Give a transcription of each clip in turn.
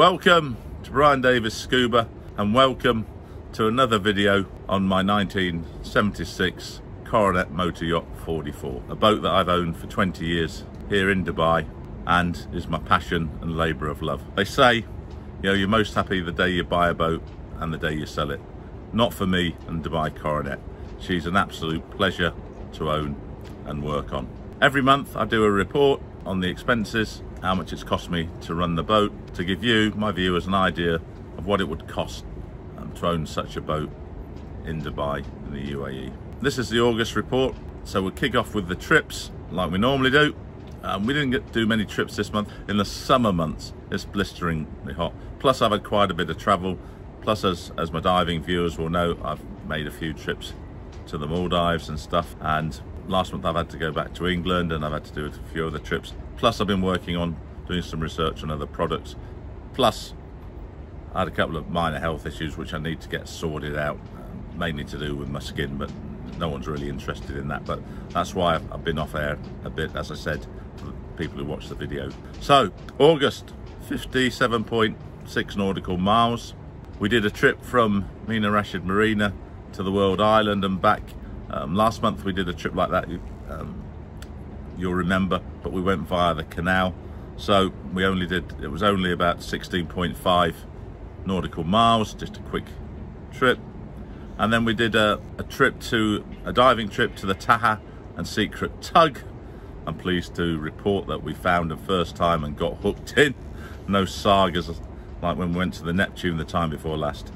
Welcome to Brian Davis Scuba, and welcome to another video on my 1976 Coronet Motor Yacht 44, a boat that I've owned for 20 years here in Dubai and is my passion and labour of love. They say, you know, you're most happy the day you buy a boat and the day you sell it. Not for me and Dubai Coronet. She's an absolute pleasure to own and work on. Every month I do a report on the expenses, how much it's cost me to run the boat, to give you, my viewers, an idea of what it would cost to own such a boat in Dubai, in the UAE. This is the August report, so we'll kick off with the trips like we normally do. We didn't get to do many trips this month. In the summer months, it's blisteringly hot. Plus I've had quite a bit of travel. Plus, as my diving viewers will know, I've made a few trips to the Maldives and stuff. And last month I've had to go back to England and I've had to do a few other trips. Plus I've been working on doing some research on other products. Plus I had a couple of minor health issues which I need to get sorted out, mainly to do with my skin, but no one's really interested in that. But that's why I've been off air a bit, as I said, for the people who watch the video. So August, 57.6 nautical miles. We did a trip from Rashid Marina to the World Island and back. Last month we did a trip like that, you'll remember, but we went via the canal. So it was only about 16.5 nautical miles, just a quick trip. And then we did a diving trip to the Taha and Secret Tug. I'm pleased to report that we found them first time and got hooked in. No sagas like when we went to the Neptune the time before last.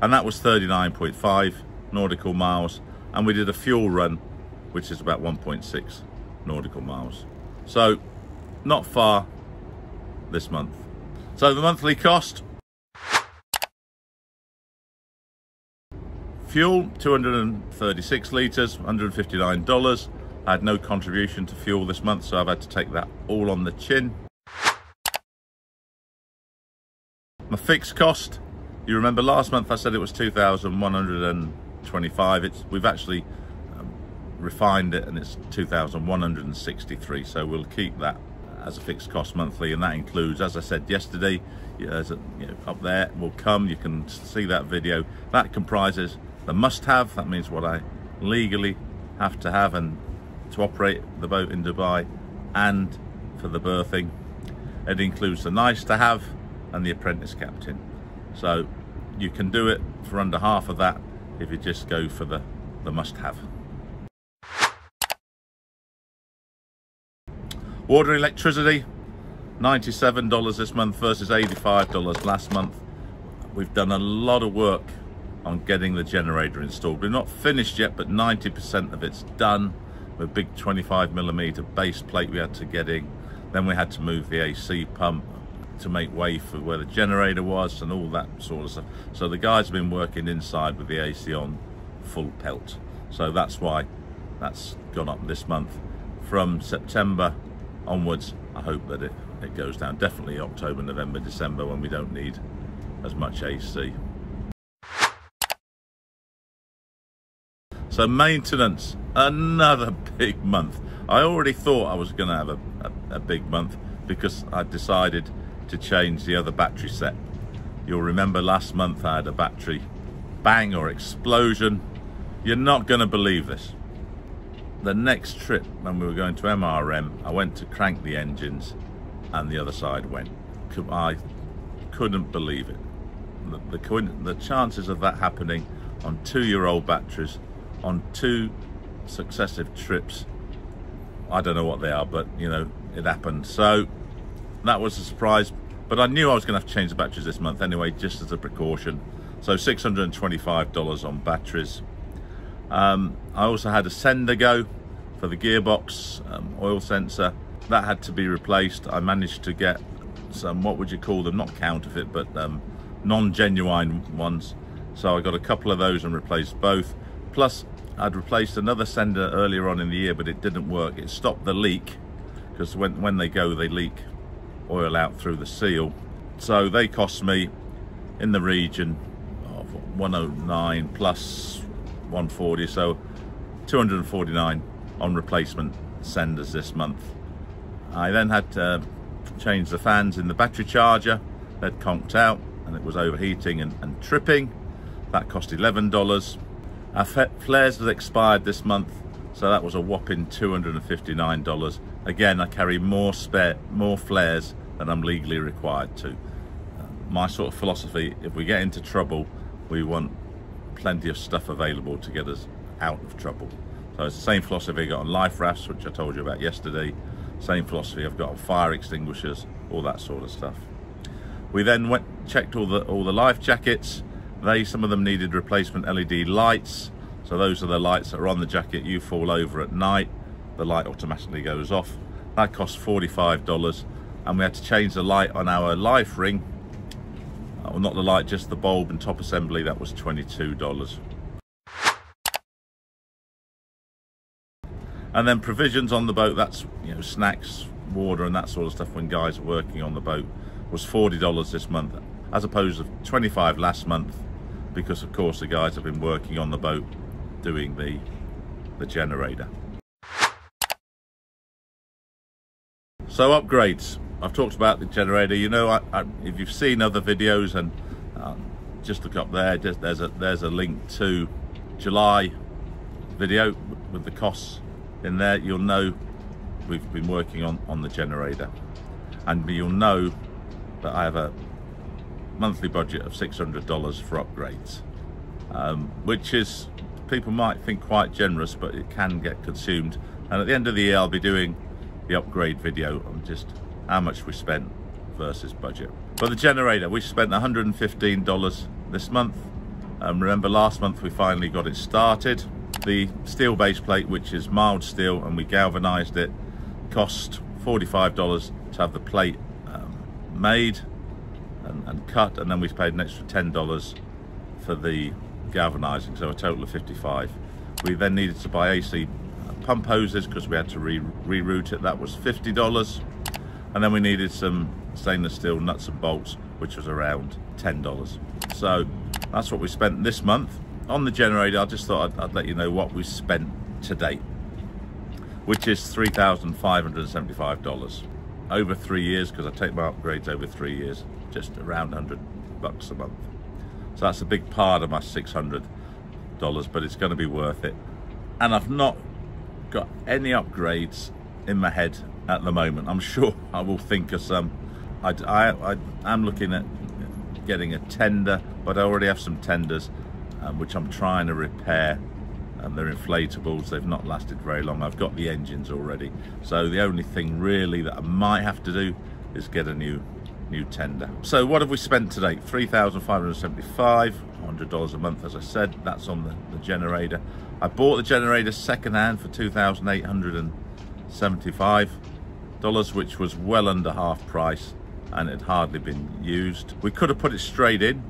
And that was 39.5 nautical miles, and we did a fuel run which is about 1.6 nautical miles, so not far this month. So the monthly cost: fuel 236 litres, $159. I had no contribution to fuel this month, so I've had to take that all on the chin. My fixed cost, you remember last month I said it was 2,125. We've actually refined it and it's 2,163, so we'll keep that as a fixed cost monthly, and that includes, as I said yesterday, there's a, up there will come, you can see that video. That comprises the must-have, that means what I legally have to have and to operate the boat in Dubai, and for the berthing. It includes the nice-to-have and the apprentice captain. So you can do it for under half of that if you just go for the must-have. Water and electricity, $97 this month versus $85 last month. We've done a lot of work on getting the generator installed. We're not finished yet, but 90% of it's done. With a big 25mm base plate we had to get in. Then we had to move the AC pump to make way for where the generator was and all that sort of stuff. So the guys have been working inside with the AC on full pelt. So that's why that's gone up this month. From September onwards, I hope that it goes down. Definitely October, November, December, when we don't need as much AC. So maintenance, another big month. I already thought I was going to have a big month because I decided to change the other battery set. You'll remember last month I had a battery bang or explosion. You're not going to believe this. The next trip when we were going to MRM, I went to crank the engines and the other side went. I couldn't believe it. The chances of that happening on 2-year-old batteries on 2 successive trips, I don't know what they are, but it happened. So that was a surprise, but I knew I was going to have to change the batteries this month anyway, just as a precaution. So $625 on batteries. I also had a sender go for the gearbox, oil sensor. That had to be replaced. I managed to get some, what would you call them, not counterfeit, but non-genuine ones. So I got a couple of those and replaced both. Plus, I'd replaced another sender earlier on in the year, but it didn't work. It stopped the leak, because when they go, they leak oil out through the seal. So they cost me in the region of 109 plus 140, so 249 on replacement senders this month. I then had to change the fans in the battery charger. They'd conked out and it was overheating and tripping. That cost $11. Our flares had expired this month, so that was a whopping $259. Again, I carry more flares than I'm legally required to. My sort of philosophy, if we get into trouble, we want plenty of stuff available to get us out of trouble. So it's the same philosophy I got on life rafts, which I told you about yesterday. Same philosophy I've got on fire extinguishers, all that sort of stuff. We then checked all the life jackets. Some of them needed replacement LED lights. So those are the lights that are on the jacket. You fall over at night, the light automatically goes off. That cost $45. And we had to change the light on our life ring. Well, not the light, just the bulb and top assembly. That was $22. And then provisions on the boat, that's snacks, water and that sort of stuff when guys are working on the boat, was $40 this month, as opposed to $25 last month, because of course the guys have been working on the boat doing the generator. So upgrades, I've talked about the generator. If you've seen other videos, and just look up there, there's a link to July video with the costs in there. You'll know we've been working on the generator, and you'll know that I have a monthly budget of $600 for upgrades, which is, people might think quite generous, but it can get consumed. And at the end of the year I'll be doing the upgrade video on just how much we spent versus budget. For the generator, we spent $115 this month. Remember last month we finally got it started. The steel base plate, which is mild steel, and we galvanized it, cost $45 to have the plate made and cut, and then we paid an extra $10 for the galvanizing, so a total of $55. We then needed to buy AC pump hoses because we had to reroute it. That was $50. And then we needed some stainless steel nuts and bolts, which was around $10. So that's what we spent this month on the generator. I just thought I'd let you know what we spent to date, which is $3,575. over 3 years, because I take my upgrades over 3 years, just around $100 a month. So that's a big part of my $600, but it's going to be worth it. And I've not got any upgrades in my head at the moment. I'm sure I will think of some. I'm looking at getting a tender, but I already have some tenders which I'm trying to repair. They're inflatables, they've not lasted very long. I've got the engines already, so the only thing really that I might have to do is get a new tender. So what have we spent today? $3,575, $100 a month, as I said. That's on the generator. I bought the generator second hand for $2,875, which was well under half price, and it had hardly been used. We could have put it straight in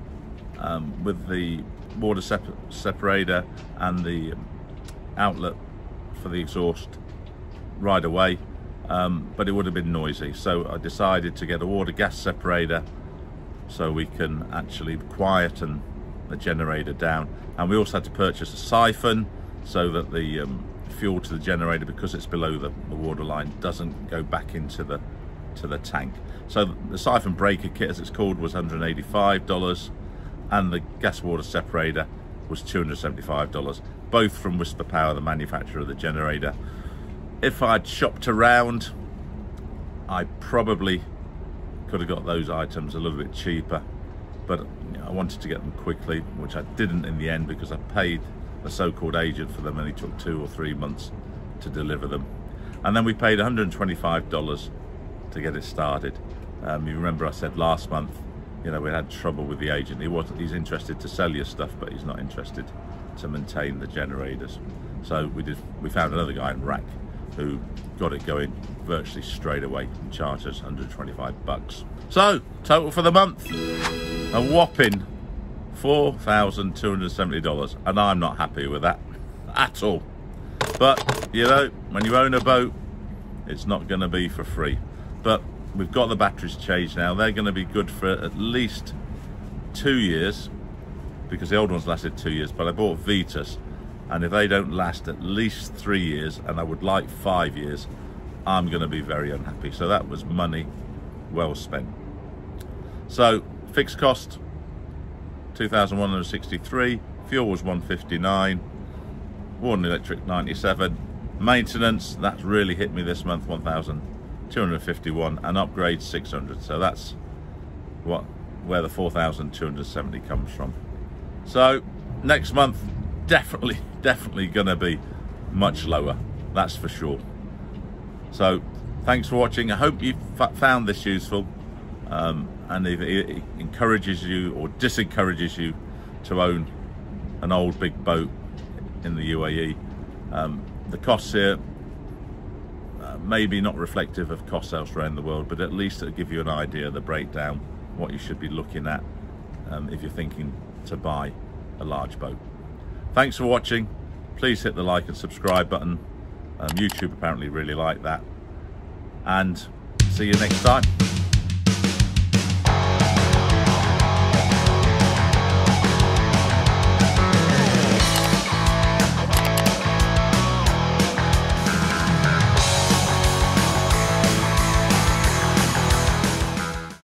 with the water separator and the outlet for the exhaust right away, but it would have been noisy. So I decided to get a water gas separator so we can actually quieten the generator down. And we also had to purchase a siphon so that the fuel to the generator, because it's below the water line, doesn't go back into the tank. So the siphon breaker kit, as it's called, was $185, and the gas water separator was $275, both from Whisper Power, the manufacturer of the generator. If I'd shopped around, I probably could have got those items a little bit cheaper, but I wanted to get them quickly, which I didn't in the end, because I paid a so-called agent for them and he took 2 or 3 months to deliver them. And then we paid $125 to get it started. You remember I said last month, you know, we had trouble with the agent. He's interested to sell your stuff, but he's not interested to maintain the generators. So we found another guy in Rack who got it going virtually straight away and charged us $125. So total for the month, a whopping $4,270, and I'm not happy with that at all. But you know, when you own a boat, it's not going to be for free. But we've got the batteries changed now. They're going to be good for at least 2 years, because the old ones lasted 2 years, but I bought Vitas, and if they don't last at least 3 years, and I would like 5 years, I'm going to be very unhappy. So that was money well spent. So fixed cost $2,163, fuel was $159, water and electric $97, maintenance, that's really hit me this month, $1,251, and upgrades $600. So that's where the $4,270 comes from. So next month, definitely going to be much lower, that's for sure. So thanks for watching. I hope you found this useful, and if it encourages you or disencourages you to own an old big boat in the UAE. The costs here maybe not reflective of costs elsewhere in the world, but at least it'll give you an idea of the breakdown, what you should be looking at if you're thinking to buy a large boat. Thanks for watching. Please hit the like and subscribe button. YouTube apparently really like that, and see you next time.